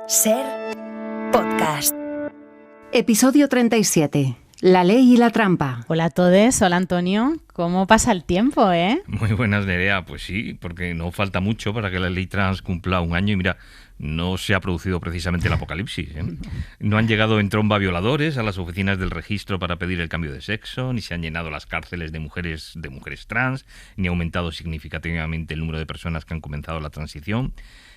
Ser podcast. Episodio 37. La ley y la trampa. Hola a todos, hola Antonio. ¿Cómo pasa el tiempo, Muy buenas, Nerea. Pues sí, porque no falta mucho para que la ley trans cumpla un año y mira, no se ha producido precisamente el apocalipsis. No han llegado en tromba violadores a las oficinas del registro para pedir el cambio de sexo, ni se han llenado las cárceles de mujeres trans, ni ha aumentado significativamente el número de personas que han comenzado la transición.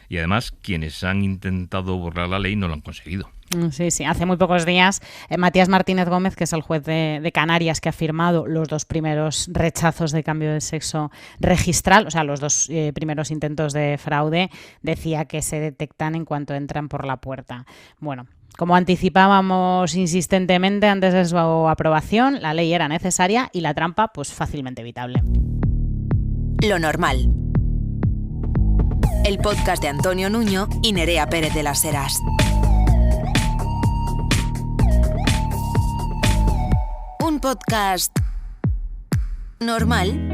Y además, quienes han intentado borrar la ley no lo han conseguido. Sí. Hace muy pocos días, Matías Martínez Gómez, que es el juez de Canarias que ha firmado los dos primeros rechazos de cambio de sexo registral, o sea, los dos primeros intentos de fraude, decía que se detectan en cuanto entran por la puerta. Bueno, como anticipábamos insistentemente antes de su aprobación, la ley era necesaria y la trampa, pues fácilmente evitable. Lo normal. El podcast de Antonio Nuño y Nerea Pérez de las Heras. Un podcast normal.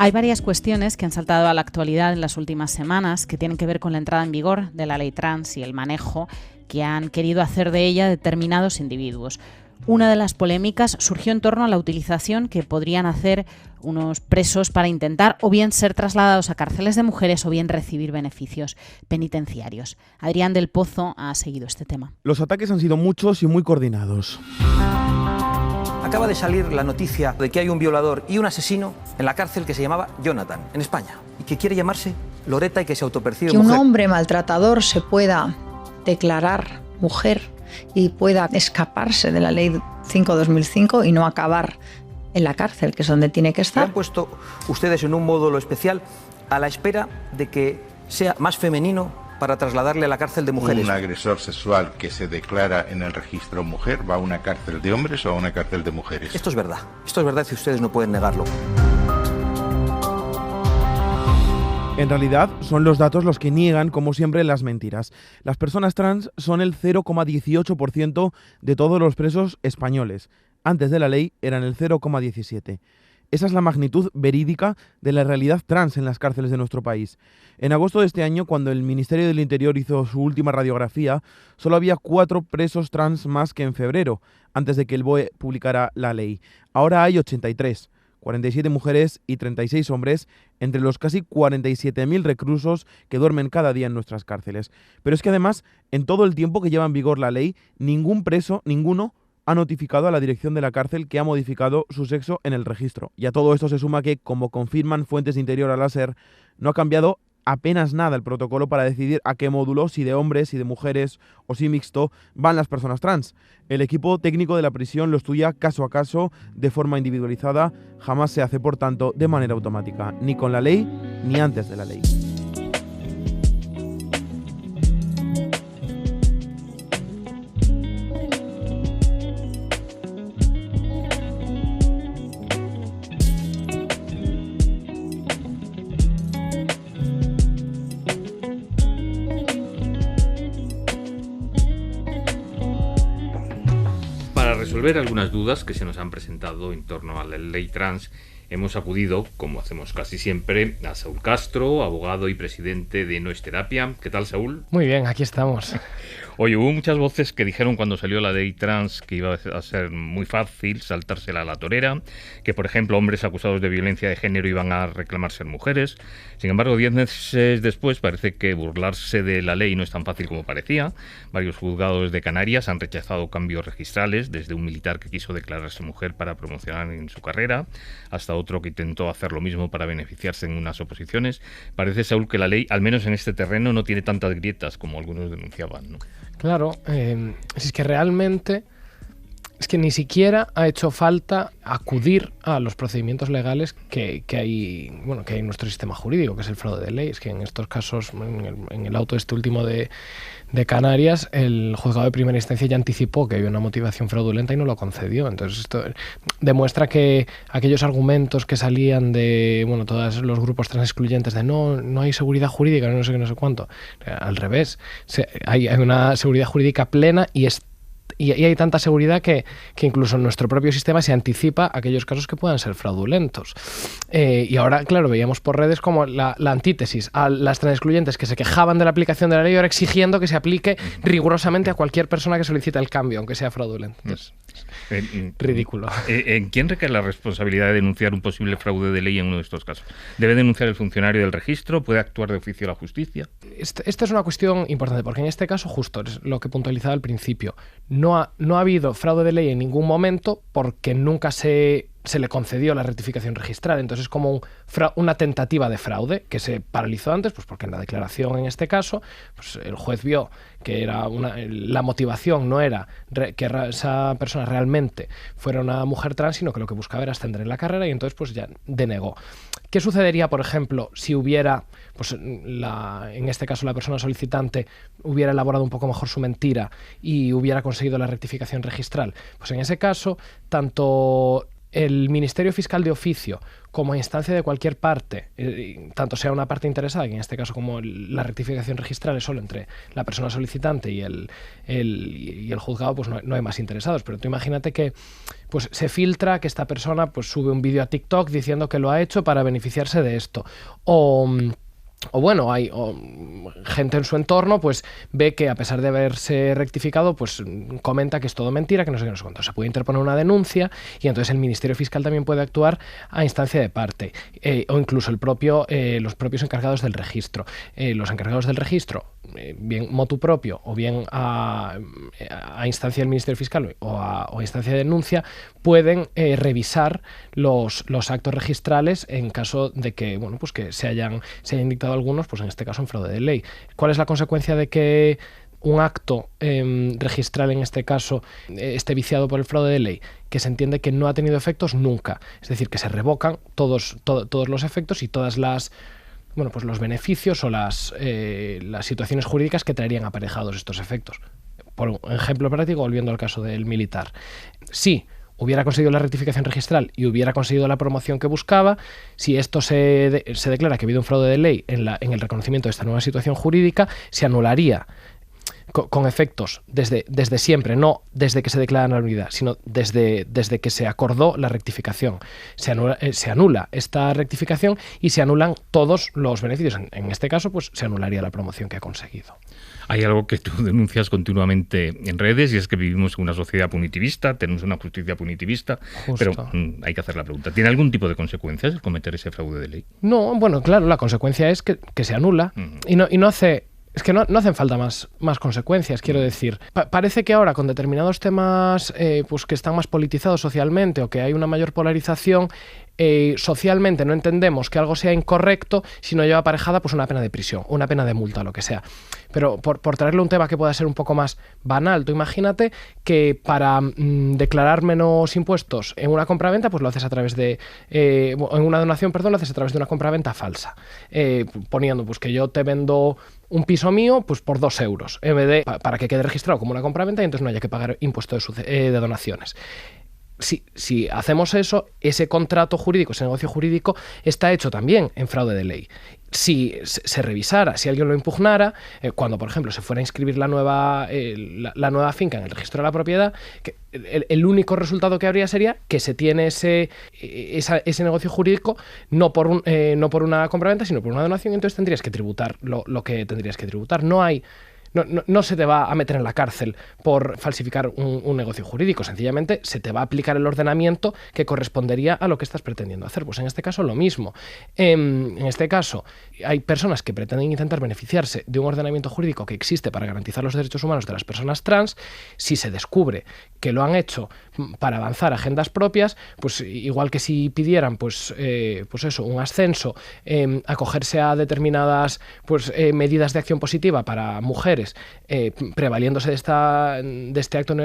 Hay varias cuestiones que han saltado a la actualidad en las últimas semanas que tienen que ver con la entrada en vigor de la ley trans y el manejo que han querido hacer de ella determinados individuos. Una de las polémicas surgió en torno a la utilización que podrían hacer unos presos para intentar o bien ser trasladados a cárceles de mujeres o bien recibir beneficios penitenciarios. Adrián del Pozo ha seguido este tema. Los ataques han sido muchos y muy coordinados. Acaba de salir la noticia de que hay un violador y un asesino en la cárcel que se llamaba Jonathan, en España, y que quiere llamarse Loreta y que se autopercibe mujer. Que un hombre maltratador se pueda declarar mujer y pueda escaparse de la ley 5/2005 y no acabar en la cárcel, que es donde tiene que estar. Se han puesto ustedes en un módulo especial a la espera de que sea más femenino para trasladarle a la cárcel de mujeres. Un agresor sexual que se declara en el registro mujer va a una cárcel de hombres o a una cárcel de mujeres. Esto es verdad y ustedes no pueden negarlo. En realidad, son los datos los que niegan, como siempre, las mentiras. Las personas trans son el 0,18% de todos los presos españoles. Antes de la ley eran el 0,17%. Esa es la magnitud verídica de la realidad trans en las cárceles de nuestro país. En agosto de este año, cuando el Ministerio del Interior hizo su última radiografía, solo había 4 presos trans más que en febrero, antes de que el BOE publicara la ley. Ahora hay 83, 47 mujeres y 36 hombres, entre los casi 47.000 reclusos que duermen cada día en nuestras cárceles. Pero es que además, en todo el tiempo que lleva en vigor la ley, ninguno ha notificado a la dirección de la cárcel que ha modificado su sexo en el registro. Y a todo esto se suma que, como confirman fuentes de Interior a la SER, no ha cambiado apenas nada el protocolo para decidir a qué módulo, si de hombres, si de mujeres o si mixto, van las personas trans. El equipo técnico de la prisión lo estudia caso a caso, de forma individualizada, jamás se hace, por tanto, de manera automática, ni con la ley ni antes de la ley. Para resolver algunas dudas que se nos han presentado en torno a la ley trans, hemos acudido, como hacemos casi siempre, a Saúl Castro, abogado y presidente de No es Terapia. ¿Qué tal, Saúl? Muy bien, aquí estamos. Oye, hubo muchas voces que dijeron cuando salió la ley trans que iba a ser muy fácil saltársela a la torera, que, por ejemplo, hombres acusados de violencia de género iban a reclamar ser mujeres. Sin embargo, 10 meses después parece que burlarse de la ley no es tan fácil como parecía. Varios juzgados de Canarias han rechazado cambios registrales, desde un militar que quiso declararse mujer para promocionar en su carrera, hasta otro que intentó hacer lo mismo para beneficiarse en unas oposiciones. Parece, Saúl, que la ley, al menos en este terreno, no tiene tantas grietas como algunos denunciaban, ¿no? Claro, es que realmente es que ni siquiera ha hecho falta acudir a los procedimientos legales que hay en nuestro sistema jurídico, que es el fraude de ley. Es que en estos casos, en el auto último de Canarias, el juzgado de primera instancia ya anticipó que había una motivación fraudulenta y no lo concedió. Entonces esto demuestra que aquellos argumentos que salían de todos los grupos trans excluyentes de no hay seguridad jurídica, no sé qué, no sé cuánto, al revés, hay una seguridad jurídica plena y hay tanta seguridad que incluso en nuestro propio sistema se anticipa aquellos casos que puedan ser fraudulentos. Y ahora, claro, veíamos por redes como la antítesis a las trans excluyentes que se quejaban de la aplicación de la ley, ahora exigiendo que se aplique rigurosamente a cualquier persona que solicite el cambio, aunque sea fraudulento. Entonces, ridículo. ¿En quién recae la responsabilidad de denunciar un posible fraude de ley en uno de esestos casos? ¿Debe denunciar el funcionario del registro? ¿Puede actuar de oficio la justicia? Esta es una cuestión importante, porque en este caso, justo es lo que puntualizaba al principio, no ha habido fraude de ley en ningún momento porque nunca se le concedió la rectificación registral. Entonces es como una tentativa de fraude que se paralizó antes, pues porque en la declaración en este caso pues el juez vio que era la motivación no era que esa persona realmente fuera una mujer trans, sino que lo que buscaba era ascender en la carrera, y entonces pues ya denegó. ¿Qué sucedería, por ejemplo, si hubiera, pues en este caso la persona solicitante hubiera elaborado un poco mejor su mentira y hubiera conseguido la rectificación registral? Pues en ese caso, tanto el Ministerio Fiscal de oficio como a instancia de cualquier parte, tanto sea una parte interesada, que en este caso como la rectificación registral es solo entre la persona solicitante y el juzgado, pues no hay más interesados. Pero tú imagínate que pues se filtra que esta persona pues sube un vídeo a TikTok diciendo que lo ha hecho para beneficiarse de esto, o hay gente en su entorno pues ve que a pesar de haberse rectificado pues comenta que es todo mentira, que no sé qué, no sé cuánto. Se puede interponer una denuncia y entonces el Ministerio Fiscal también puede actuar a instancia de parte, o incluso los propios encargados del registro. Los encargados del registro, bien motu propio o bien a instancia del Ministerio Fiscal o a instancia de denuncia, pueden revisar los actos registrales en caso de que pues que se hayan dictado algunos, pues en este caso en fraude de ley. ¿Cuál es la consecuencia de que un acto registral en este caso esté viciado por el fraude de ley? Que se entiende que no ha tenido efectos nunca, es decir, que se revocan todos los efectos y todas las pues los beneficios o las situaciones jurídicas que traerían aparejados estos efectos. Por un ejemplo práctico, volviendo al caso del militar, sí, hubiera conseguido la rectificación registral y hubiera conseguido la promoción que buscaba, si esto se declara que ha habido un fraude de ley en el reconocimiento de esta nueva situación jurídica, se anularía con efectos desde siempre, no desde que se declara la nulidad, sino desde que se acordó la rectificación. Se anula esta rectificación y se anulan todos los beneficios. En este caso, pues se anularía la promoción que ha conseguido. Hay algo que tú denuncias continuamente en redes y es que vivimos en una sociedad punitivista, tenemos una justicia punitivista. Justo. Pero hay que hacer la pregunta, ¿tiene algún tipo de consecuencias el cometer ese fraude de ley? No, claro, la consecuencia es que se anula y no hace... Es que no hacen falta más consecuencias, quiero decir. Parece que ahora con determinados temas pues que están más politizados socialmente o que hay una mayor polarización, socialmente no entendemos que algo sea incorrecto si no lleva aparejada pues una pena de prisión, una pena de multa, lo que sea. Pero por traerle un tema que pueda ser un poco más banal, tú imagínate que para declarar menos impuestos en una compraventa, pues lo haces a través de... en una donación, lo haces a través de una compraventa falsa. Poniendo pues que yo te vendo un piso mío pues por 2 euros, en vez de para que quede registrado como una compraventa y entonces no haya que pagar impuesto de donaciones. Si hacemos eso, ese contrato jurídico, ese negocio jurídico está hecho también en fraude de ley. Si se revisara, si alguien lo impugnara, cuando por ejemplo se fuera a inscribir la nueva finca en el registro de la propiedad, que el único resultado que habría sería que se tiene ese negocio jurídico no por una compraventa, sino por una donación, y entonces tendrías que tributar lo que tendrías que tributar. No se te va a meter en la cárcel por falsificar un negocio jurídico, sencillamente se te va a aplicar el ordenamiento que correspondería a lo que estás pretendiendo hacer. Pues en este caso lo mismo. En este caso hay personas que pretenden intentar beneficiarse de un ordenamiento jurídico que existe para garantizar los derechos humanos de las personas trans. Si se descubre que lo han hecho para avanzar agendas propias, pues igual que si pidieran pues eso, un ascenso, acogerse a determinadas medidas de acción positiva para mujeres mujeres prevaliéndose de este acto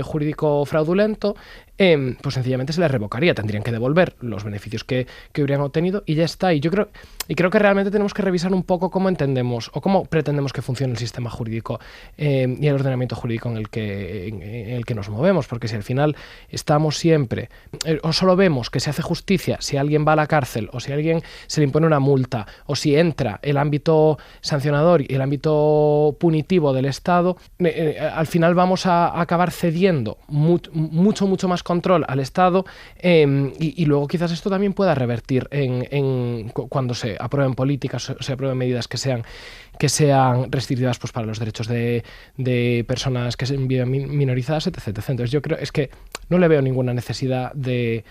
jurídico fraudulento, pues sencillamente se les revocaría, tendrían que devolver los beneficios que hubieran obtenido y ya está. Y creo que realmente tenemos que revisar un poco cómo entendemos o cómo pretendemos que funcione el sistema jurídico y el ordenamiento jurídico en el que nos movemos, porque si al final estamos siempre o solo vemos que se hace justicia si alguien va a la cárcel o si a alguien se le impone una multa o si entra el ámbito sancionador y el ámbito punitivo del Estado, al final vamos a acabar cediendo mucho más control al Estado y luego quizás esto también pueda revertir cuando se aprueben políticas, se aprueben medidas que sean restrictivas pues, para los derechos de personas que viven minorizadas, etc. Entonces yo creo es que no le veo ninguna necesidad de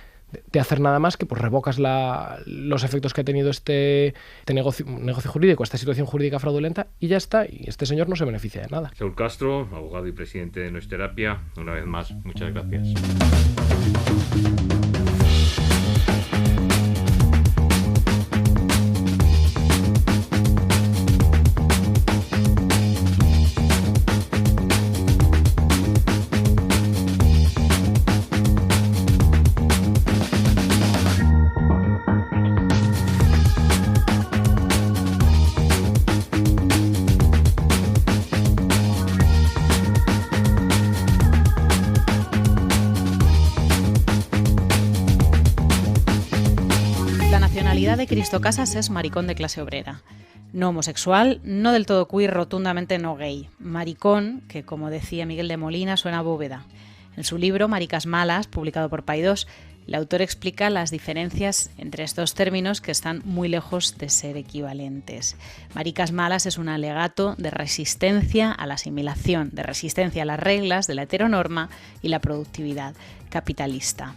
hacer nada más que pues revocas los efectos que ha tenido este negocio jurídico, esta situación jurídica fraudulenta y ya está, y este señor no se beneficia de nada. Saúl Castro, abogado y presidente de Noesterapia, una vez más, muchas gracias. De Cristo Casas es maricón de clase obrera. No homosexual, no del todo queer, rotundamente no gay. Maricón, que como decía Miguel de Molina, suena a bóveda. En su libro Maricas malas, publicado por Paidós, el autor explica las diferencias entre estos términos que están muy lejos de ser equivalentes. Maricas malas es un alegato de resistencia a la asimilación, de resistencia a las reglas de la heteronorma y la productividad capitalista.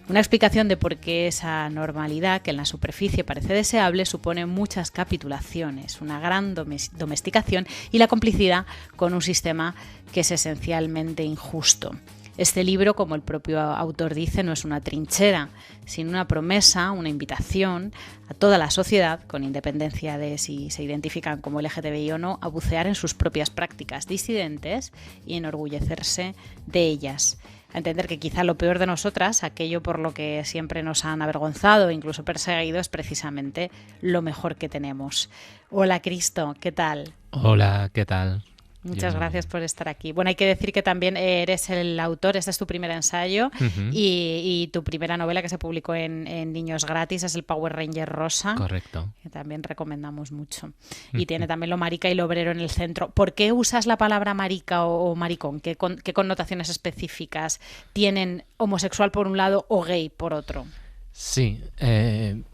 Una explicación de por qué esa normalidad, que en la superficie parece deseable, supone muchas capitulaciones, una gran domesticación y la complicidad con un sistema que es esencialmente injusto. Este libro, como el propio autor dice, no es una trinchera, sino una promesa, una invitación a toda la sociedad, con independencia de si se identifican como LGTBI o no, a bucear en sus propias prácticas disidentes y enorgullecerse de ellas. A entender que quizá lo peor de nosotras, aquello por lo que siempre nos han avergonzado e incluso perseguido, es precisamente lo mejor que tenemos. Hola Cristo, ¿qué tal? Hola, ¿qué tal? Muchas gracias por estar aquí. Bueno, hay que decir que también eres el autor, este es tu primer ensayo y tu primera novela que se publicó en Niños Gratis es el Power Ranger Rosa. Correcto. Que también recomendamos mucho. Y tiene también lo marica y lo obrero en el centro. ¿Por qué usas la palabra marica o maricón? ¿Qué connotaciones específicas tienen homosexual por un lado o gay por otro? Sí,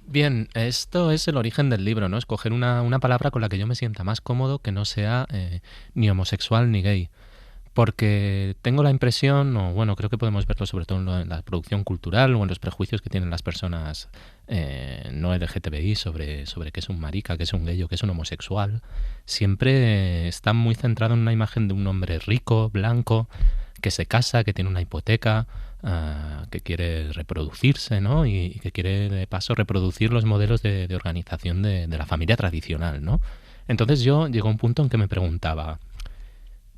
bien, esto es el origen del libro, ¿no? Escoger una palabra con la que yo me sienta más cómodo que no sea ni homosexual ni gay. Porque tengo la impresión, o bueno, creo que podemos verlo sobre todo en la producción cultural o en los prejuicios que tienen las personas no LGTBI sobre qué es un marica, qué es un gay o qué es un homosexual. Siempre está muy centrado en una imagen de un hombre rico, blanco, que se casa, que tiene una hipoteca, que quiere reproducirse, ¿no? Y que quiere de paso reproducir los modelos de organización de la familia tradicional, ¿no? Entonces yo llegó a un punto en que me preguntaba,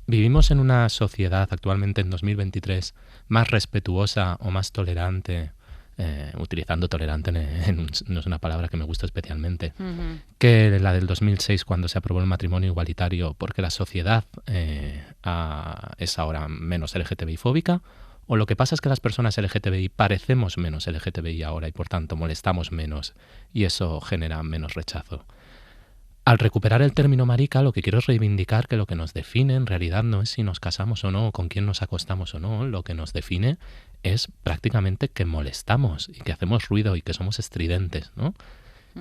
¿vivimos en una sociedad actualmente en 2023 más respetuosa o más tolerante, utilizando tolerante no es una palabra que me gusta especialmente, que la del 2006 cuando se aprobó el matrimonio igualitario porque la sociedad es ahora menos LGTBI fóbica? ¿O lo que pasa es que las personas LGTBI parecemos menos LGTBI ahora y por tanto molestamos menos y eso genera menos rechazo? Al recuperar el término marica, lo que quiero es reivindicar que lo que nos define en realidad no es si nos casamos o no, o con quién nos acostamos o no. Lo que nos define es prácticamente que molestamos y que hacemos ruido y que somos estridentes, ¿no?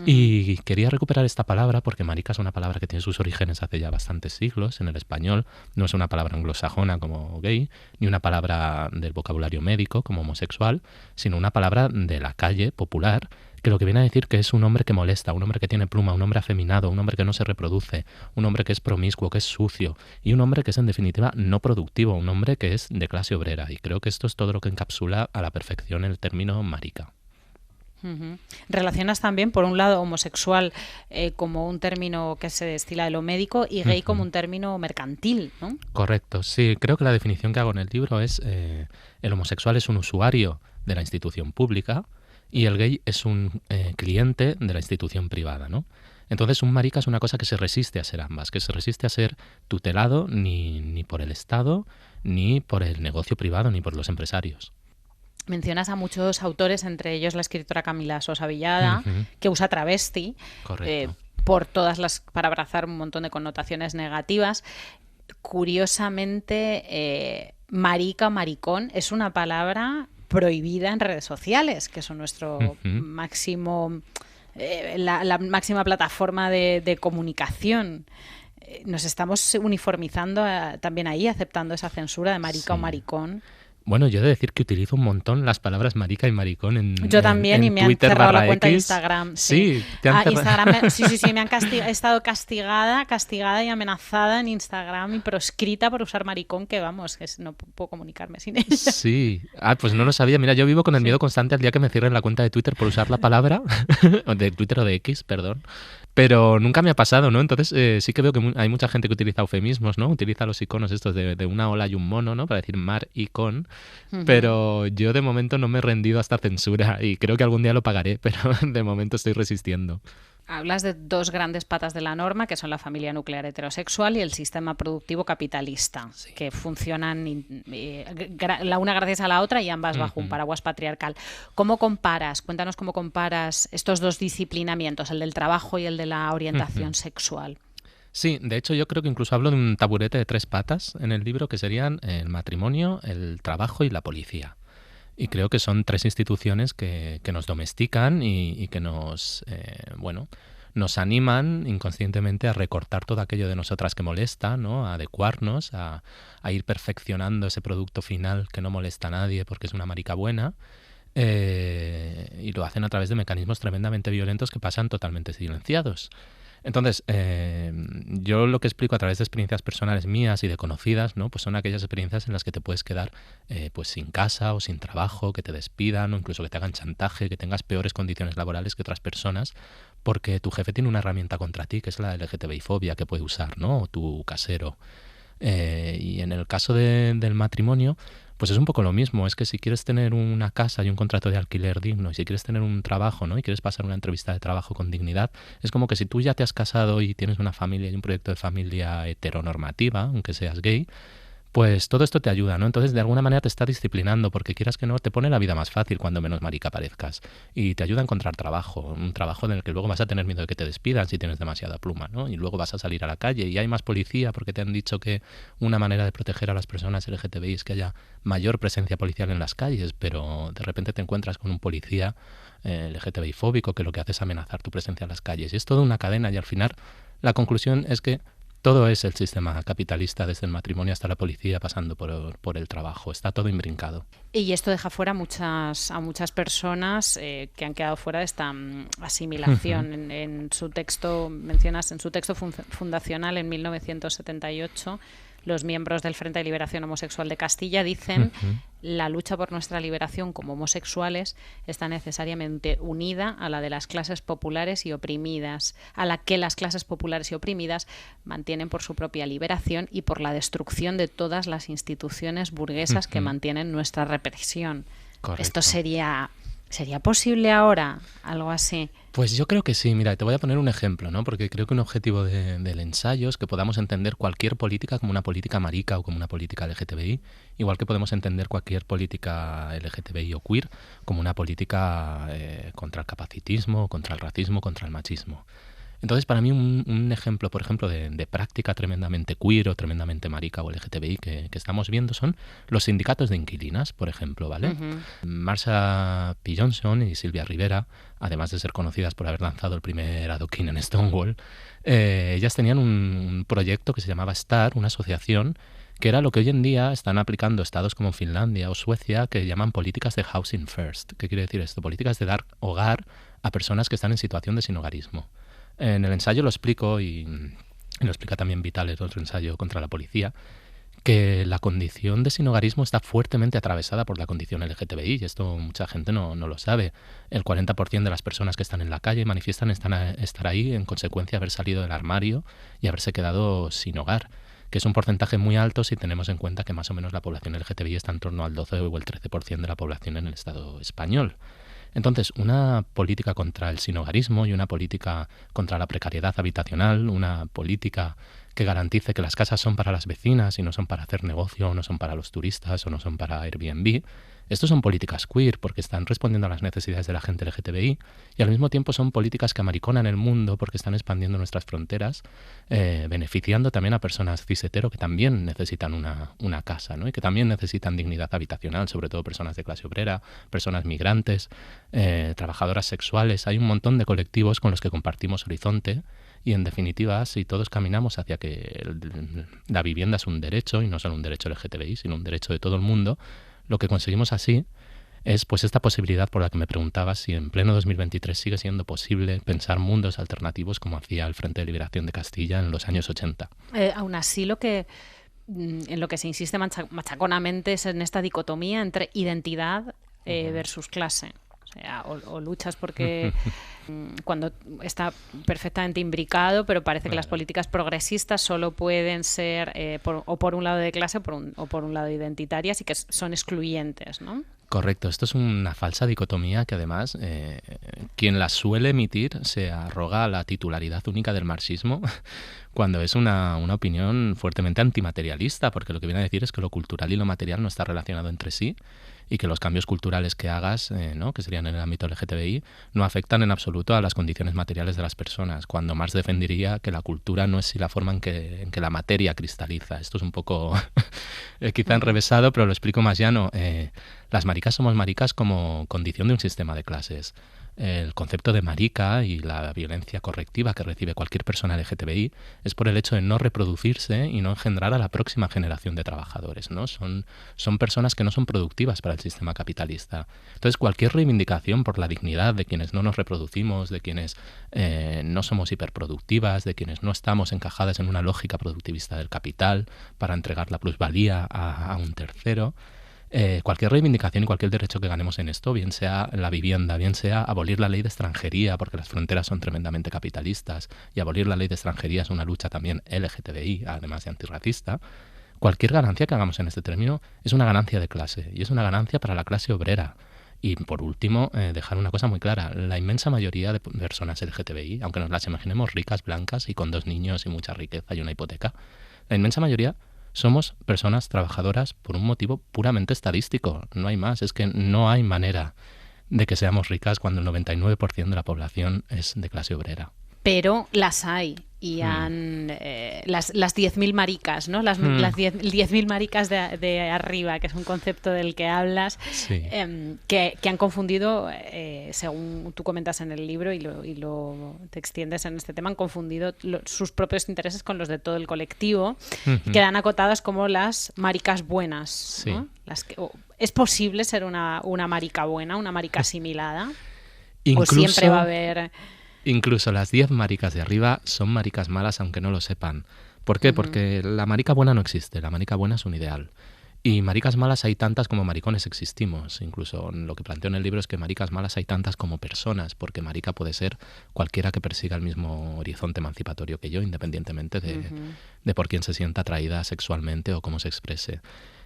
Y quería recuperar esta palabra porque marica es una palabra que tiene sus orígenes hace ya bastantes siglos en el español. No es una palabra anglosajona como gay, ni una palabra del vocabulario médico como homosexual, sino una palabra de la calle popular que lo que viene a decir que es un hombre que molesta, un hombre que tiene pluma, un hombre afeminado, un hombre que no se reproduce, un hombre que es promiscuo, que es sucio y un hombre que es en definitiva no productivo, un hombre que es de clase obrera. Y creo que esto es todo lo que encapsula a la perfección el término marica. Relacionas también, por un lado, homosexual como un término que se destila de lo médico y gay como un término mercantil, ¿no? Correcto, sí. Creo que la definición que hago en el libro es el homosexual es un usuario de la institución pública y el gay es un cliente de la institución privada, ¿no? Entonces un marica es una cosa que se resiste a ser ambas, que se resiste a ser tutelado ni por el Estado, ni por el negocio privado, ni por los empresarios. Mencionas a muchos autores, entre ellos la escritora Camila Sosa Villada, que usa travesti para abrazar un montón de connotaciones negativas. Curiosamente, marica o maricón es una palabra prohibida en redes sociales, que son nuestro máximo, la máxima plataforma de comunicación. Nos estamos uniformizando también ahí, aceptando esa censura de marica o maricón. Bueno, yo he de decir que utilizo un montón las palabras marica y maricón en Yo también, y me han cerrado la cuenta de Instagram. Sí, te han Instagram, sí, me han he estado castigada y amenazada en Instagram y proscrita por usar maricón, que vamos, no puedo comunicarme sin ella. Sí, pues no lo sabía. Mira, yo vivo con el miedo constante al día que me cierren la cuenta de Twitter por usar la palabra, de Twitter o de X, perdón. Pero nunca me ha pasado, ¿no? Entonces sí que veo que hay mucha gente que utiliza eufemismos, ¿no? Utiliza los iconos estos de una ola y un mono, ¿no? Para decir mar y con. Pero yo de momento no me he rendido a esta censura y creo que algún día lo pagaré, pero de momento estoy resistiendo. Hablas de dos grandes patas de la norma, que son la familia nuclear heterosexual y el sistema productivo capitalista, que funcionan la una gracias a la otra y ambas bajo un paraguas patriarcal. ¿Cómo comparas? Cuéntanos cómo comparas estos dos disciplinamientos, el del trabajo y el de la orientación sexual. Sí, de hecho yo creo que incluso hablo de un taburete de 3 patas en el libro, que serían el matrimonio, el trabajo y la policía. Y creo que son 3 instituciones que nos domestican y que nos animan inconscientemente a recortar todo aquello de nosotras que molesta, ¿no? A adecuarnos, a ir perfeccionando ese producto final que no molesta a nadie porque es una marica buena. Y lo hacen a través de mecanismos tremendamente violentos que pasan totalmente silenciados. Entonces, yo lo que explico a través de experiencias personales mías y de conocidas, ¿no? Pues son aquellas experiencias en las que te puedes quedar pues sin casa o sin trabajo, que te despidan o incluso que te hagan chantaje, que tengas peores condiciones laborales que otras personas, porque tu jefe tiene una herramienta contra ti, que es la LGTBI-fobia que puede usar, ¿no? O tu casero. Y en el caso del matrimonio, pues es un poco lo mismo. Es que si quieres tener una casa y un contrato de alquiler digno, y si quieres tener un trabajo, ¿no? Y quieres pasar una entrevista de trabajo con dignidad, es como que si tú ya te has casado y tienes una familia y un proyecto de familia heteronormativa, aunque seas gay, pues todo esto te ayuda, ¿no? Entonces, de alguna manera te está disciplinando, porque quieras que no, te pone la vida más fácil cuando menos marica parezcas. Y te ayuda a encontrar trabajo, un trabajo en el que luego vas a tener miedo de que te despidan si tienes demasiada pluma, ¿no? Y luego vas a salir a la calle y hay más policía porque te han dicho que una manera de proteger a las personas LGTBI es que haya mayor presencia policial en las calles, pero de repente te encuentras con un policía LGTBI fóbico que lo que hace es amenazar tu presencia en las calles. Y es toda una cadena y al final la conclusión es que todo es el sistema capitalista, desde el matrimonio hasta la policía, pasando por el trabajo. Está todo imbrincado. Y esto deja fuera a muchas personas que han quedado fuera de esta asimilación. En su texto, mencionas en su texto fundacional en 1978, los miembros del Frente de Liberación Homosexual de Castilla dicen: la lucha por nuestra liberación como homosexuales está necesariamente unida a la de las clases populares y oprimidas, a la que las clases populares y oprimidas mantienen por su propia liberación y por la destrucción de todas las instituciones burguesas que mantienen nuestra represión. Correcto. Esto ¿Sería posible ahora algo así? Pues yo creo que sí. Mira, te voy a poner un ejemplo, ¿no? Porque creo que un objetivo del ensayo es que podamos entender cualquier política como una política marica o como una política LGTBI, igual que podemos entender cualquier política LGTBI o queer como una política contra el capacitismo, contra el racismo, contra el machismo. Entonces, para mí, un ejemplo, por ejemplo, de práctica tremendamente queer o tremendamente marica o LGTBI que estamos viendo son los sindicatos de inquilinas, por ejemplo, ¿vale? Marsha P. Johnson y Silvia Rivera, además de ser conocidas por haber lanzado el primer adoquín en Stonewall, ellas tenían un proyecto que se llamaba STAR, una asociación que era lo que hoy en día están aplicando estados como Finlandia o Suecia, que llaman políticas de housing first. ¿Qué quiere decir esto? Políticas de dar hogar a personas que están en situación de sinhogarismo. En el ensayo lo explico y lo explica también Vitales, otro ensayo contra la policía, que la condición de sinhogarismo está fuertemente atravesada por la condición LGTBI, y esto mucha gente no lo sabe. El 40% de las personas que están en la calle manifiestan estar ahí en consecuencia de haber salido del armario y haberse quedado sin hogar, que es un porcentaje muy alto si tenemos en cuenta que más o menos la población LGTBI está en torno al 12 o el 13% de la población en el Estado español. Entonces, una política contra el sinhogarismo y una política contra la precariedad habitacional, una política que garantice que las casas son para las vecinas y no son para hacer negocio, o no son para los turistas, o no son para Airbnb. Estos son políticas queer porque están respondiendo a las necesidades de la gente LGTBI y al mismo tiempo son políticas que amariconan el mundo porque están expandiendo nuestras fronteras, beneficiando también a personas cis-hetero que también necesitan una casa, ¿no? Y que también necesitan dignidad habitacional, sobre todo personas de clase obrera, personas migrantes, trabajadoras sexuales. Hay un montón de colectivos con los que compartimos horizonte. Y en definitiva, si todos caminamos hacia que la vivienda es un derecho, y no solo un derecho LGTBI, sino un derecho de todo el mundo, lo que conseguimos así es pues esta posibilidad por la que me preguntabas si en pleno 2023 sigue siendo posible pensar mundos alternativos como hacía el Frente de Liberación de Castilla en los años 80. Aún así, en lo que se insiste machaconamente es en esta dicotomía entre identidad versus clase. O sea, o luchas porque cuando está perfectamente imbricado, pero parece que las políticas progresistas solo pueden ser por un lado de clase o por un lado identitarias y que son excluyentes, ¿no? Correcto, esto es una falsa dicotomía que además quien la suele emitir se arroga la titularidad única del marxismo cuando es una opinión fuertemente antimaterialista, porque lo que viene a decir es que lo cultural y lo material no está relacionado entre sí y que los cambios culturales que hagas, ¿no? que serían en el ámbito LGTBI, no afectan en absoluto a las condiciones materiales de las personas, cuando Marx defendería que la cultura no es la forma en que la materia cristaliza. Esto es un poco quizá enrevesado, pero lo explico más llano. Las maricas somos maricas como condición de un sistema de clases. El concepto de marica y la violencia correctiva que recibe cualquier persona LGTBI es por el hecho de no reproducirse y no engendrar a la próxima generación de trabajadores, ¿no? Son personas que no son productivas para el sistema capitalista. Entonces, cualquier reivindicación por la dignidad de quienes no nos reproducimos, de quienes no somos hiperproductivas, de quienes no estamos encajadas en una lógica productivista del capital para entregar la plusvalía a un tercero, cualquier reivindicación y cualquier derecho que ganemos en esto, bien sea la vivienda, bien sea abolir la ley de extranjería, porque las fronteras son tremendamente capitalistas, y abolir la ley de extranjería es una lucha también LGTBI, además de antirracista, cualquier ganancia que hagamos en este término es una ganancia de clase, y es una ganancia para la clase obrera. Y por último, dejar una cosa muy clara, la inmensa mayoría de personas LGTBI, aunque nos las imaginemos ricas, blancas y con 2 niños y mucha riqueza y una hipoteca, la inmensa mayoría somos personas trabajadoras por un motivo puramente estadístico, no hay más. Es que no hay manera de que seamos ricas cuando el 99% de la población es de clase obrera. Pero las hay y las 10.000 maricas, ¿no? Las 10.000 maricas de arriba, que es un concepto del que hablas, sí. Que han confundido, según tú comentas en el libro y lo te extiendes en este tema, han confundido sus propios intereses con los de todo el colectivo y quedan acotadas como las maricas buenas, sí. ¿no? ¿Es posible ser una marica buena, una marica asimilada? Incluso, ¿o siempre va a haber...? Incluso las 10 maricas de arriba son maricas malas aunque no lo sepan. ¿Por qué? Porque la marica buena no existe, la marica buena es un ideal. Y maricas malas hay tantas como maricones existimos. Incluso lo que planteo en el libro es que maricas malas hay tantas como personas, porque marica puede ser cualquiera que persiga el mismo horizonte emancipatorio que yo, independientemente de por quién se sienta atraída sexualmente o cómo se exprese.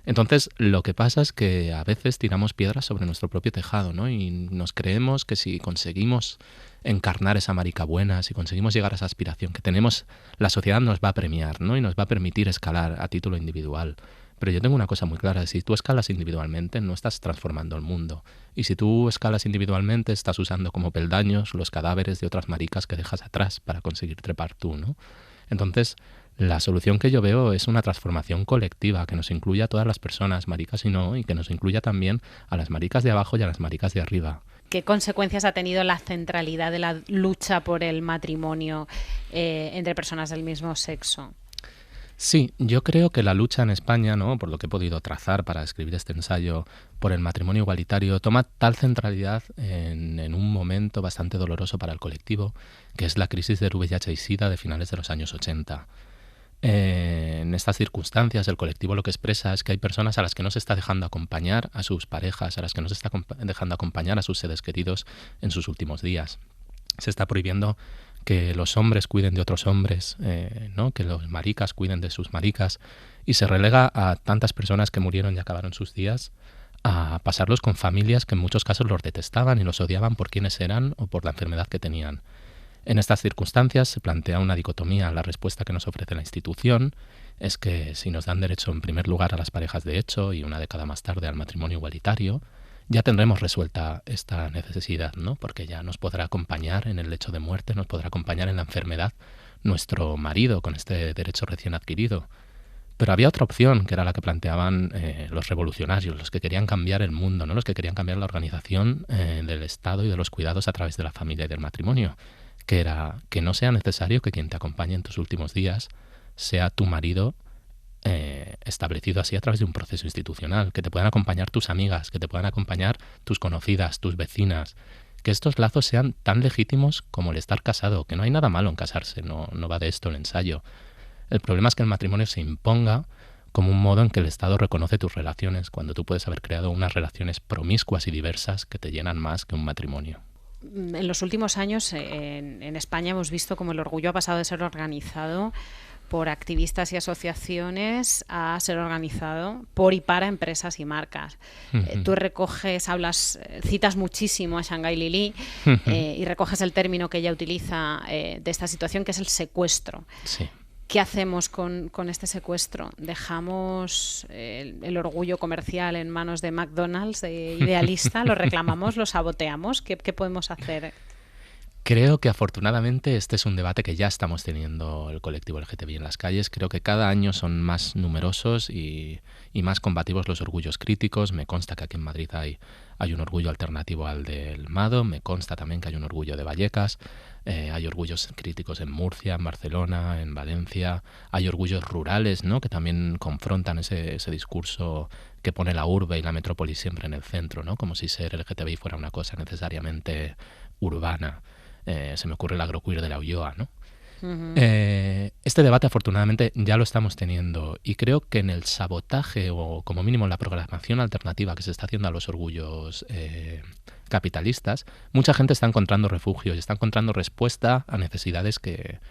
Entonces, lo que pasa es que a veces tiramos piedras sobre nuestro propio tejado, ¿no? Y nos creemos que si conseguimos encarnar esa marica buena, si conseguimos llegar a esa aspiración que tenemos, la sociedad nos va a premiar, ¿no? Y nos va a permitir escalar a título individual. Pero yo tengo una cosa muy clara, si tú escalas individualmente no estás transformando el mundo. Y si tú escalas individualmente estás usando como peldaños los cadáveres de otras maricas que dejas atrás para conseguir trepar tú, ¿no? Entonces, la solución que yo veo es una transformación colectiva que nos incluya a todas las personas, maricas y no, y que nos incluya también a las maricas de abajo y a las maricas de arriba. ¿Qué consecuencias ha tenido la centralidad de la lucha por el matrimonio entre personas del mismo sexo? Sí, yo creo que la lucha en España, ¿no? Por lo que he podido trazar para escribir este ensayo por el matrimonio igualitario, toma tal centralidad en un momento bastante doloroso para el colectivo, que es la crisis del VIH y SIDA de finales de los años 80. En estas circunstancias, el colectivo lo que expresa es que hay personas a las que no se está dejando acompañar a sus parejas, a las que no se está dejando acompañar a sus seres queridos en sus últimos días. Se está prohibiendo que los hombres cuiden de otros hombres, ¿no? Que los maricas cuiden de sus maricas, y se relega a tantas personas que murieron y acabaron sus días a pasarlos con familias que en muchos casos los detestaban y los odiaban por quienes eran o por la enfermedad que tenían. En estas circunstancias se plantea una dicotomía. La respuesta que nos ofrece la institución es que si nos dan derecho en primer lugar a las parejas de hecho y una década más tarde al matrimonio igualitario, ya tendremos resuelta esta necesidad, ¿no? Porque ya nos podrá acompañar en el lecho de muerte, nos podrá acompañar en la enfermedad nuestro marido con este derecho recién adquirido. Pero había otra opción, que era la que planteaban los revolucionarios, los que querían cambiar el mundo, ¿no? Los que querían cambiar la organización del Estado y de los cuidados a través de la familia y del matrimonio, que era que no sea necesario que quien te acompañe en tus últimos días sea tu marido, establecido así a través de un proceso institucional, que te puedan acompañar tus amigas, que te puedan acompañar tus conocidas, tus vecinas, que estos lazos sean tan legítimos como el estar casado, que no hay nada malo en casarse, no va de esto el ensayo. El problema es que el matrimonio se imponga como un modo en que el Estado reconoce tus relaciones, cuando tú puedes haber creado unas relaciones promiscuas y diversas que te llenan más que un matrimonio. En los últimos años en España hemos visto cómo el orgullo ha pasado de ser organizado por activistas y asociaciones a ser organizado por y para empresas y marcas. Tú citas muchísimo a Shanghai Lili y recoges el término que ella utiliza de esta situación, que es el secuestro. Sí. ¿Qué hacemos con este secuestro? ¿Dejamos el orgullo comercial en manos de McDonald's, de idealista? ¿Lo reclamamos? ¿Lo saboteamos? ¿Qué podemos hacer? Creo que afortunadamente este es un debate que ya estamos teniendo el colectivo LGTBI en las calles. Creo que cada año son más numerosos y más combativos los orgullos críticos. Me consta que aquí en Madrid hay un orgullo alternativo al del Mado. Me consta también que hay un orgullo de Vallecas. Hay orgullos críticos en Murcia, en Barcelona, en Valencia. Hay orgullos rurales, ¿no? Que también confrontan ese discurso que pone la urbe y la metrópoli siempre en el centro, ¿no? Como si ser LGTBI fuera una cosa necesariamente urbana. Se me ocurre el agroqueer de la Ulloa, ¿no? Uh-huh. Este debate afortunadamente ya lo estamos teniendo, y creo que en el sabotaje o como mínimo en la programación alternativa que se está haciendo a los orgullos capitalistas, mucha gente está encontrando refugio y está encontrando respuesta a necesidades que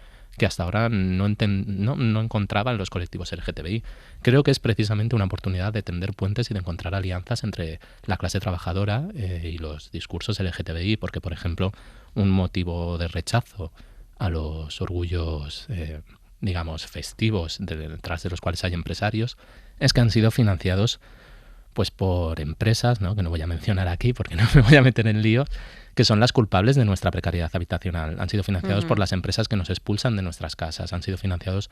hasta ahora no encontraban los colectivos LGTBI. Creo que es precisamente una oportunidad de tender puentes y de encontrar alianzas entre la clase trabajadora y los discursos LGTBI, porque, por ejemplo, un motivo de rechazo a los orgullos, digamos, festivos detrás de los cuales hay empresarios, es que han sido financiados pues por empresas, ¿no? Que no voy a mencionar aquí porque no me voy a meter en lío, que son las culpables de nuestra precariedad habitacional. Han sido financiados por las empresas que nos expulsan de nuestras casas, han sido financiados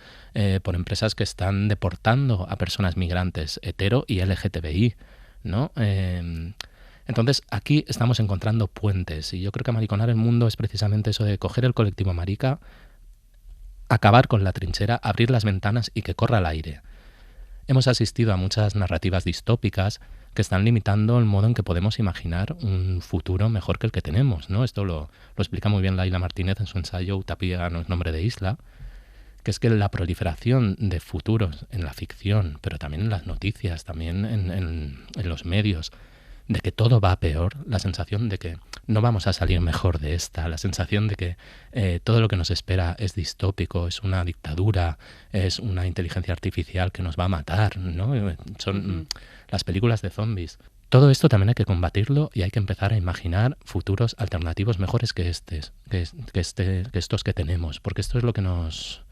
por empresas que están deportando a personas migrantes hetero y LGTBI, ¿no? Entonces aquí estamos encontrando puentes, y yo creo que mariconar el mundo es precisamente eso de coger el colectivo marica, acabar con la trinchera, abrir las ventanas y que corra el aire. Hemos asistido a muchas narrativas distópicas que están limitando el modo en que podemos imaginar un futuro mejor que el que tenemos, ¿no? Esto lo explica muy bien Laila Martínez en su ensayo Utopía no es nombre de isla, que es que la proliferación de futuros en la ficción, pero también en las noticias, también en los medios, de que todo va a peor, la sensación de que no vamos a salir mejor de esta, la sensación de que todo lo que nos espera es distópico, es una dictadura, es una inteligencia artificial que nos va a matar, ¿no? Son las películas de zombies. Todo esto también hay que combatirlo y hay que empezar a imaginar futuros alternativos mejores que estos que tenemos, porque esto es lo que nos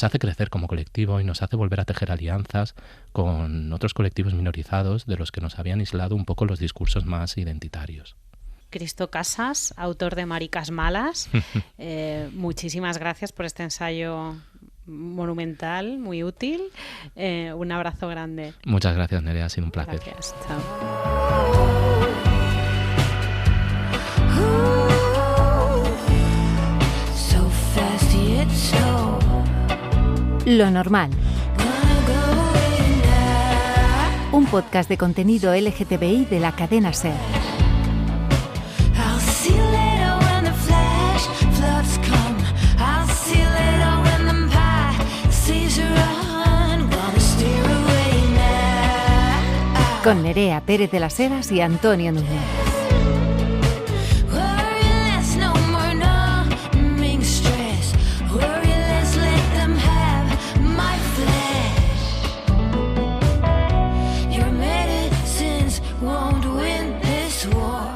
hace crecer como colectivo y nos hace volver a tejer alianzas con otros colectivos minorizados de los que nos habían aislado un poco los discursos más identitarios. Cristo Casas, autor de Maricas Malas, muchísimas gracias por este ensayo monumental, muy útil. Un abrazo grande. Muchas gracias, Nerea, ha sido un placer. Gracias, chao. Lo normal. Un podcast de contenido LGTBI de la cadena SER. I'll see you later when the flash floods come. I'll see you later when the pie sees you. con Nerea Pérez de las Heras y Antonio Núñez.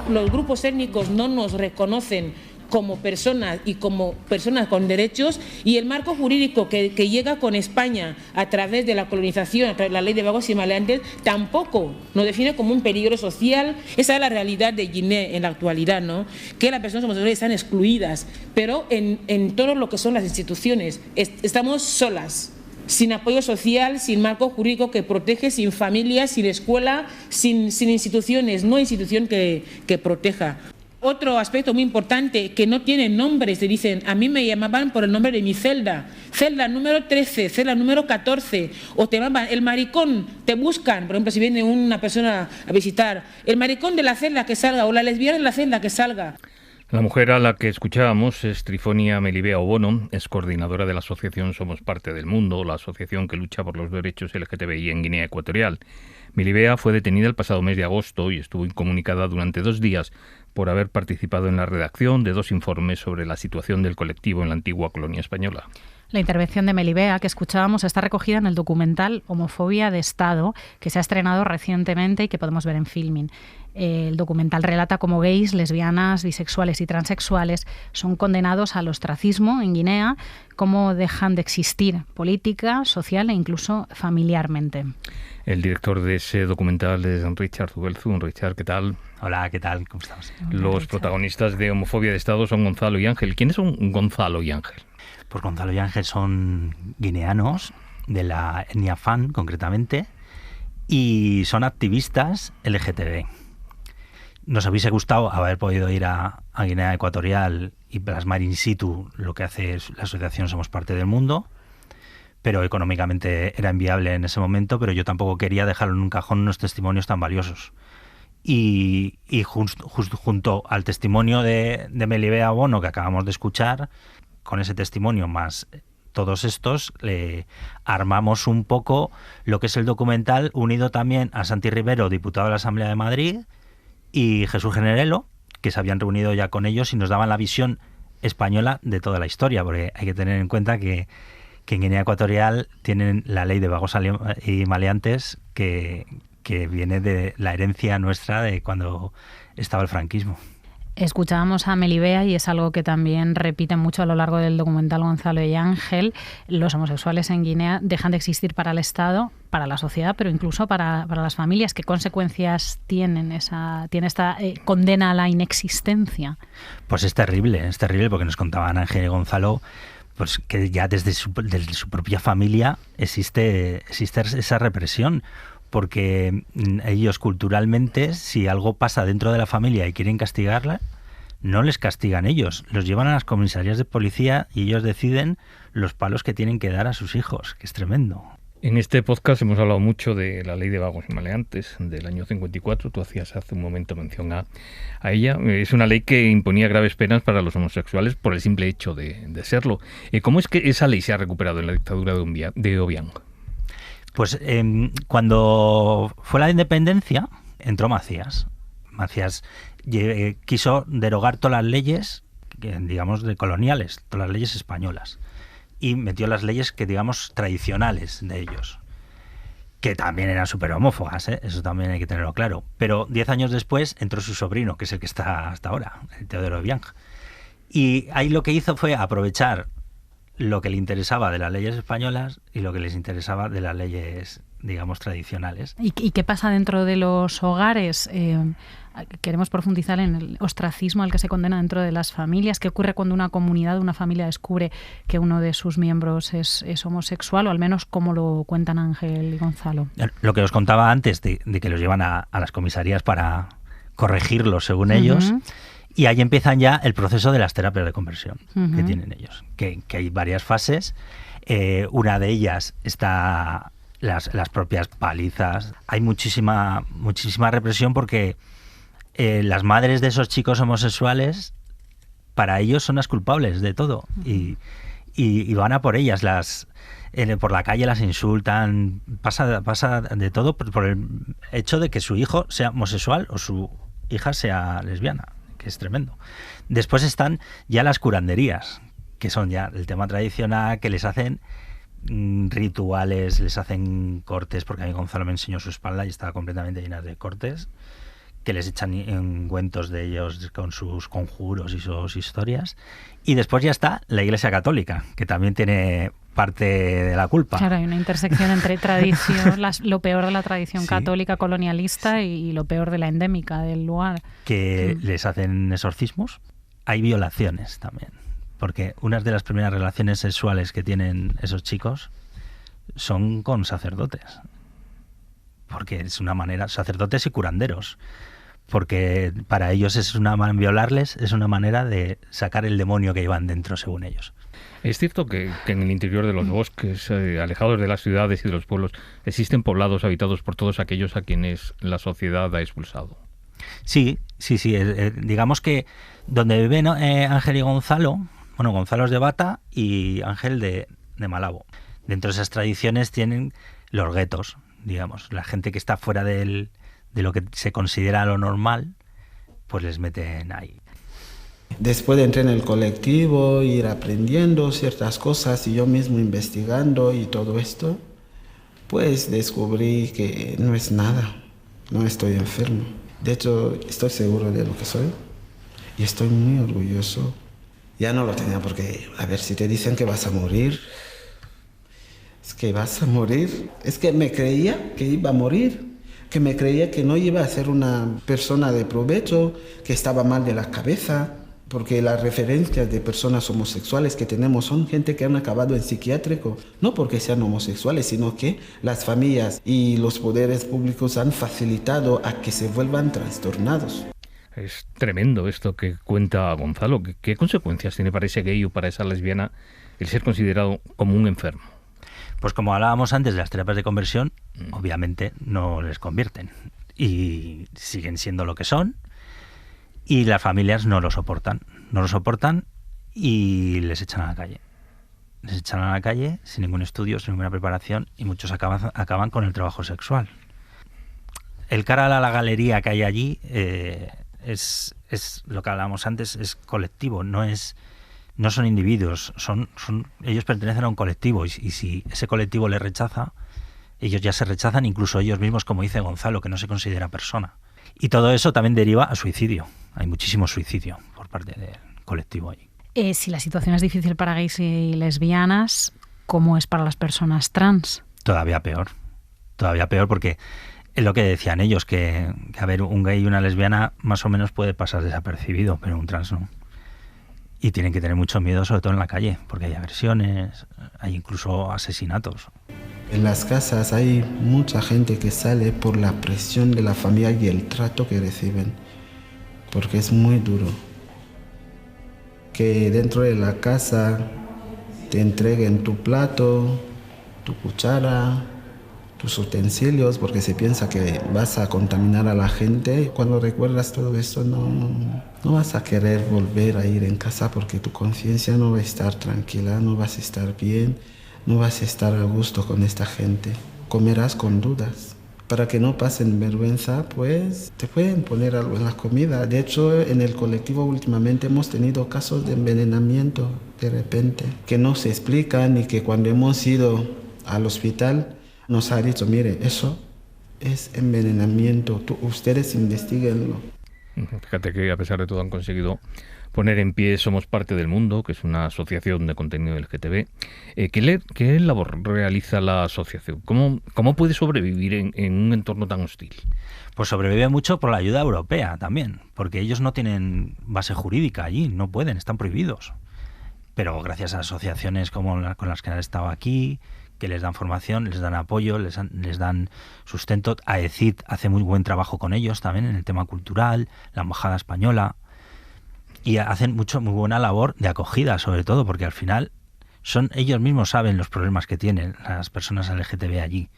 Los grupos étnicos no nos reconocen como personas y como personas con derechos, y el marco jurídico que llega con España a través de la colonización, a través de la ley de vagos y maleantes, tampoco nos define como un peligro social. Esa es la realidad de Guinea en la actualidad, ¿no? Que las personas homosexuales están excluidas, pero en todo lo que son las instituciones estamos solas, sin apoyo social, sin marco jurídico que protege, sin familia, sin escuela, sin instituciones, no institución que proteja. Otro aspecto muy importante, que no tienen nombres, te dicen, a mí me llamaban por el nombre de mi celda número 13, celda número 14, o te llaman el maricón, te buscan, por ejemplo, si viene una persona a visitar, el maricón de la celda que salga, o la lesbiana de la celda que salga. La mujer a la que escuchábamos es Trifonia Melibea Obono, es coordinadora de la asociación Somos Parte del Mundo, la asociación que lucha por los derechos LGTBI en Guinea Ecuatorial. Melibea fue detenida el pasado mes de agosto y estuvo incomunicada durante 2 días por haber participado en la redacción de 2 informes sobre la situación del colectivo en la antigua colonia española. La intervención de Melibea que escuchábamos está recogida en el documental Homofobia de Estado, que se ha estrenado recientemente y que podemos ver en Filmin. El documental relata cómo gays, lesbianas, bisexuales y transexuales son condenados al ostracismo en Guinea, cómo dejan de existir política, social e incluso familiarmente. El director de ese documental es Richard Zubelzu. Richard, ¿qué tal? Hola, ¿qué tal? ¿Cómo estamos? Los protagonistas de Homofobia de Estado son Gonzalo y Ángel. ¿Quiénes son Gonzalo y Ángel? Pues Gonzalo y Ángel son guineanos, de la etnia Fan concretamente, y son activistas LGTB. Nos hubiese gustado haber podido ir a Guinea Ecuatorial y plasmar in situ lo que hace la asociación Somos Parte del Mundo, pero económicamente era inviable en ese momento, pero yo tampoco quería dejar en un cajón unos testimonios tan valiosos. Y junto al testimonio de Melibea Obono que acabamos de escuchar, con ese testimonio más todos estos, armamos un poco lo que es el documental, unido también a Santi Rivero, diputado de la Asamblea de Madrid, y Jesús Generelo, que se habían reunido ya con ellos y nos daban la visión española de toda la historia, porque hay que tener en cuenta que en Guinea Ecuatorial tienen la ley de vagos y maleantes que viene de la herencia nuestra de cuando estaba el franquismo. Escuchábamos a Melibea y es algo que también repiten mucho a lo largo del documental Gonzalo y Ángel. Los homosexuales en Guinea dejan de existir para el Estado, para la sociedad, pero incluso para las familias. ¿Qué consecuencias tiene esta condena a la inexistencia? Pues es terrible porque nos contaban Ángel y Gonzalo pues que ya desde su propia familia existe esa represión. Porque ellos culturalmente, si algo pasa dentro de la familia y quieren castigarla, no les castigan ellos, los llevan a las comisarías de policía y ellos deciden los palos que tienen que dar a sus hijos, que es tremendo. En este podcast hemos hablado mucho de la ley de vagos y maleantes del año 54, tú hacías hace un momento mención a ella. Es una ley que imponía graves penas para los homosexuales por el simple hecho de serlo. ¿Cómo es que esa ley se ha recuperado en la dictadura de Obiang? Pues cuando fue la independencia, entró Macías. Macías quiso derogar todas las leyes, digamos, de coloniales, todas las leyes españolas, y metió las leyes que, digamos, tradicionales de ellos, que también eran súper homófobas, eso también hay que tenerlo claro. Pero 10 años después entró su sobrino, que es el que está hasta ahora, el Teodoro Obiang. Y ahí lo que hizo fue aprovechar lo que le interesaba de las leyes españolas y lo que les interesaba de las leyes, digamos, tradicionales. ¿Y qué pasa dentro de los hogares? Queremos profundizar en el ostracismo al que se condena dentro de las familias. ¿Qué ocurre cuando una comunidad, una familia descubre que uno de sus miembros es homosexual? O al menos cómo lo cuentan Ángel y Gonzalo. Lo que os contaba antes de que los llevan a las comisarías para corregirlos según ellos. Y ahí empiezan ya el proceso de las terapias de conversión que tienen ellos, que hay varias fases. Una de ellas está las propias palizas. Hay muchísima represión porque las madres de esos chicos homosexuales, para ellos son las culpables de todo. Y y van a por ellas, por la calle las insultan, pasa de todo por el hecho de que su hijo sea homosexual o su hija sea lesbiana, que es tremendo. Después están ya las curanderías, que son ya el tema tradicional, que les hacen rituales, les hacen cortes, porque a mí Gonzalo me enseñó su espalda y estaba completamente llena de cortes, que les echan ungüentos de ellos con sus conjuros y sus historias. Y después ya está la Iglesia Católica, que también tiene parte de la culpa. Claro, hay una intersección entre tradición, lo peor de la tradición católica colonialista y lo peor de la endémica del lugar. Que les hacen exorcismos. Hay violaciones también, porque unas de las primeras relaciones sexuales que tienen esos chicos son con sacerdotes. Porque es una manera, sacerdotes y curanderos. Porque para ellos violarles es una manera de sacar el demonio que llevan dentro, según ellos. Es cierto que en el interior de los bosques, alejados de las ciudades y de los pueblos, existen poblados habitados por todos aquellos a quienes la sociedad ha expulsado. Sí. Digamos que donde viven Ángel y Gonzalo, bueno, Gonzalo es de Bata y Ángel de Malabo. Dentro de esas tradiciones tienen los guetos, digamos, la gente que está fuera de lo que se considera lo normal, pues les meten ahí. Después entré en el colectivo, ir aprendiendo ciertas cosas y yo mismo investigando y todo esto, pues descubrí que no es nada, no estoy enfermo. De hecho, estoy seguro de lo que soy y estoy muy orgulloso. Ya no lo tenía porque, a ver, si te dicen que vas a morir, es que vas a morir. Es que me creía que iba a morir, que me creía que no iba a ser una persona de provecho, que estaba mal de la cabeza. Porque las referencias de personas homosexuales que tenemos son gente que han acabado en psiquiátrico, no porque sean homosexuales, sino que las familias y los poderes públicos han facilitado a que se vuelvan trastornados. Es tremendo esto que cuenta Gonzalo. ¿Qué consecuencias tiene para ese gay o para esa lesbiana el ser considerado como un enfermo? Pues como hablábamos antes de las terapias de conversión, obviamente no les convierten y siguen siendo lo que son. Y las familias no lo soportan y les echan a la calle. Les echan a la calle sin ningún estudio, sin ninguna preparación y muchos acaban con el trabajo sexual. El cara a la galería que hay allí es lo que hablábamos antes, es colectivo, no son individuos, ellos pertenecen a un colectivo y si ese colectivo les rechaza, ellos ya se rechazan, incluso ellos mismos, como dice Gonzalo, que no se considera persona. Y todo eso también deriva a suicidio. Hay muchísimo suicidio por parte del colectivo allí. Si la situación es difícil para gays y lesbianas, ¿cómo es para las personas trans? Todavía peor porque es lo que decían ellos, que a ver, un gay y una lesbiana más o menos puede pasar desapercibido, pero un trans no. Y tienen que tener mucho miedo, sobre todo en la calle, porque hay agresiones, hay incluso asesinatos. En las casas hay mucha gente que sale por la presión de la familia y el trato que reciben, porque es muy duro. Que dentro de la casa te entreguen tu plato, tu cuchara, tus utensilios, porque se piensa que vas a contaminar a la gente. Cuando recuerdas todo esto no vas a querer volver a ir en casa porque tu conciencia no va a estar tranquila, no vas a estar bien. No vas a estar a gusto con esta gente. Comerás con dudas. Para que no pasen vergüenza, pues te pueden poner algo en la comida. De hecho, en el colectivo últimamente hemos tenido casos de envenenamiento de repente, que no se explican y que cuando hemos ido al hospital nos ha dicho, mire, eso es envenenamiento, ustedes investíguenlo. Fíjate que a pesar de todo han conseguido poner en pie Somos Parte del Mundo, que es una asociación de contenido LGTB. ¿Qué labor realiza la asociación? ¿Cómo puede sobrevivir en un entorno tan hostil? Pues sobrevive mucho por la ayuda europea también, porque ellos no tienen base jurídica allí, no pueden, están prohibidos. Pero gracias a asociaciones como con las que han estado aquí, que les dan formación, les dan apoyo, les dan sustento. AECID hace muy buen trabajo con ellos también en el tema cultural, la Embajada Española. Y hacen muy buena labor de acogida, sobre todo, porque al final ellos mismos saben los problemas que tienen las personas LGTB allí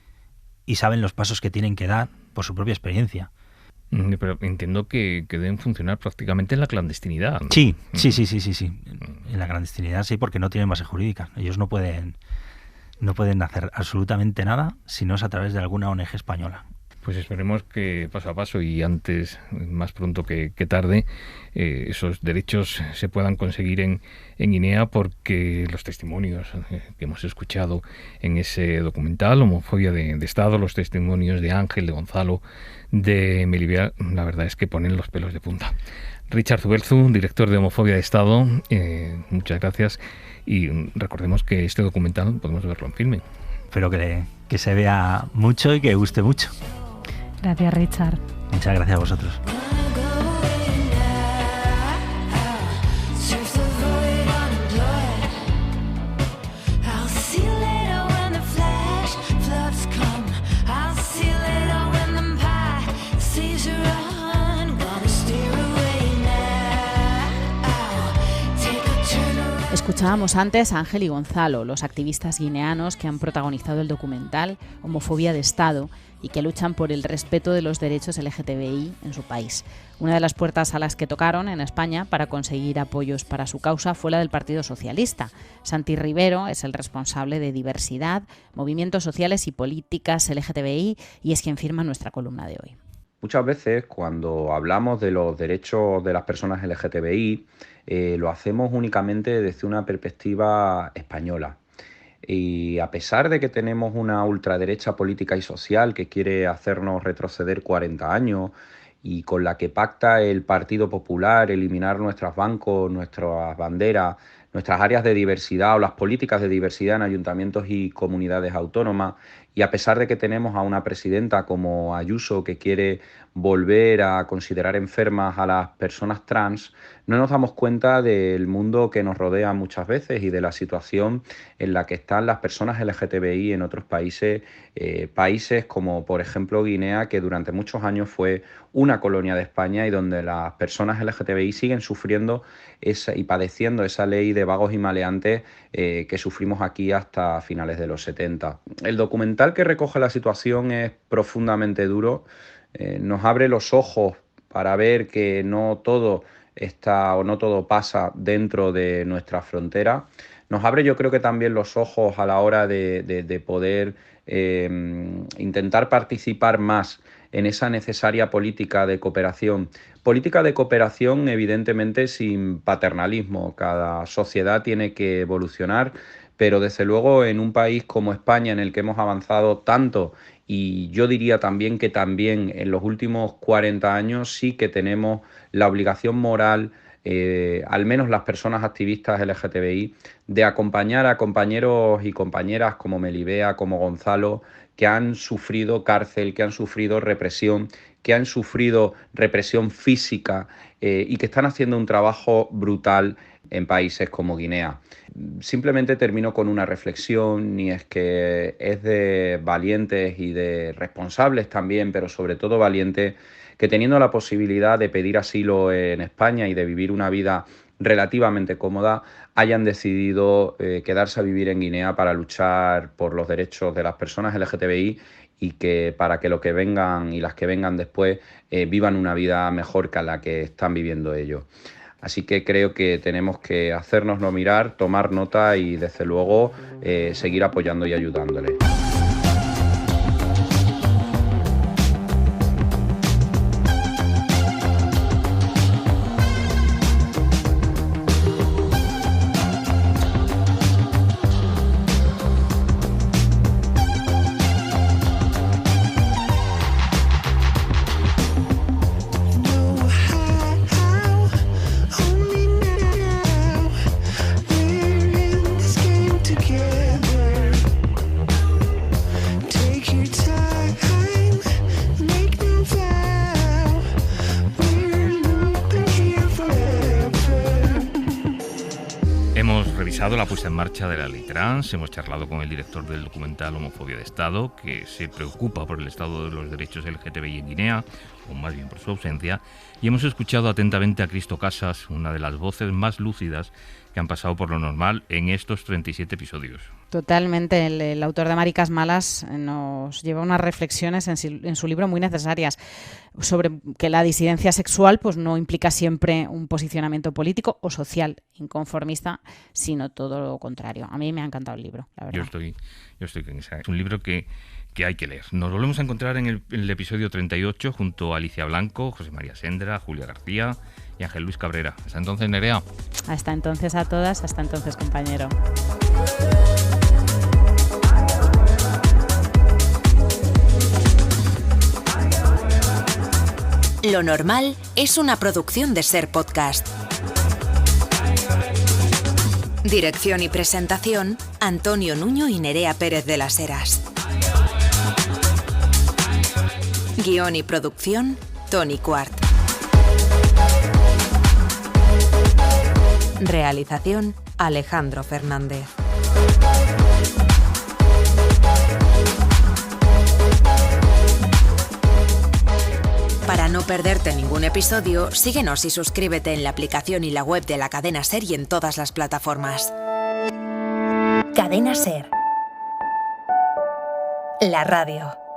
y saben los pasos que tienen que dar por su propia experiencia. Pero entiendo que deben funcionar prácticamente en la clandestinidad, ¿no? Sí. En la clandestinidad sí, porque no tienen base jurídica. Ellos no pueden hacer absolutamente nada si no es a través de alguna ONG española. Pues esperemos que paso a paso y antes, más pronto que tarde, esos derechos se puedan conseguir en Guinea, porque los testimonios que hemos escuchado en ese documental, Homofobia de Estado, los testimonios de Ángel, de Gonzalo, de Melibea, la verdad es que ponen los pelos de punta. Richard Zubelzu, director de Homofobia de Estado, muchas gracias, y recordemos que este documental podemos verlo en Filmin. Espero que se vea mucho y que guste mucho. Gracias, Richard. Muchas gracias a vosotros. Escuchábamos antes a Ángel y Gonzalo, los activistas guineanos que han protagonizado el documental Homofobia de Estado y que luchan por el respeto de los derechos LGTBI en su país. Una de las puertas a las que tocaron en España para conseguir apoyos para su causa fue la del Partido Socialista. Santi Rivero es el responsable de diversidad, movimientos sociales y políticas LGTBI y es quien firma nuestra columna de hoy. Muchas veces cuando hablamos de los derechos de las personas LGTBI, lo hacemos únicamente desde una perspectiva española. Y a pesar de que tenemos una ultraderecha política y social que quiere hacernos retroceder 40 años y con la que pacta el Partido Popular eliminar nuestros bancos, nuestras banderas, nuestras áreas de diversidad o las políticas de diversidad en ayuntamientos y comunidades autónomas, y a pesar de que tenemos a una presidenta como Ayuso que quiere volver a considerar enfermas a las personas trans, no nos damos cuenta del mundo que nos rodea muchas veces y de la situación en la que están las personas LGTBI en otros países, países como por ejemplo Guinea, que durante muchos años fue una colonia de España y donde las personas LGTBI siguen sufriendo y padeciendo esa ley de vagos y maleantes que sufrimos aquí hasta finales de los 70. El documental que recoge la situación es profundamente duro, nos abre los ojos para ver que no todo está o no todo pasa dentro de nuestra frontera. Nos abre, yo creo que también los ojos a la hora de poder intentar participar más en esa necesaria política de cooperación. Política de cooperación, evidentemente, sin paternalismo. Cada sociedad tiene que evolucionar, pero desde luego en un país como España, en el que hemos avanzado tanto, y yo diría también que también en los últimos 40 años sí que tenemos la obligación moral, al menos las personas activistas LGTBI, de acompañar a compañeros y compañeras como Melibea, como Gonzalo, que han sufrido cárcel, que han sufrido represión, que han sufrido represión física y que están haciendo un trabajo brutal en países como Guinea. Simplemente termino con una reflexión, y es que es de valientes y de responsables también, pero sobre todo valientes, que teniendo la posibilidad de pedir asilo en España y de vivir una vida relativamente cómoda, hayan decidido quedarse a vivir en Guinea para luchar por los derechos de las personas LGTBI y que para que lo que vengan y las que vengan después vivan una vida mejor que la que están viviendo ellos. Así que creo que tenemos que hacérnoslo mirar, tomar nota y desde luego seguir apoyando y ayudándole. La puesta en marcha de la ley trans, hemos charlado con el director del documental Homofobia de Estado, que se preocupa por el estado de los derechos LGTBI en Guinea, o más bien por su ausencia, y hemos escuchado atentamente a Cristo Casas, una de las voces más lúcidas que han pasado por Lo Normal en estos 37 episodios. Totalmente. El autor de Maricas Malas nos lleva unas reflexiones en su libro muy necesarias sobre que la disidencia sexual pues no implica siempre un posicionamiento político o social inconformista, sino todo lo contrario. A mí me ha encantado el libro, la verdad. Yo estoy con esa. Es un libro que hay que leer. Nos volvemos a encontrar en el episodio 38 junto a Alicia Blanco, José María Sendra, Julia García y Ángel Luis Cabrera. Hasta entonces, Nerea. Hasta entonces a todas, hasta entonces, compañero. Lo Normal es una producción de Ser Podcast. Dirección y presentación, Antonio Nuño y Nerea Pérez de las Heras. Guión y producción, Tony Cuart. Realización, Alejandro Fernández. Para no perderte ningún episodio, síguenos y suscríbete en la aplicación y la web de la Cadena Ser y en todas las plataformas. Cadena Ser. La radio.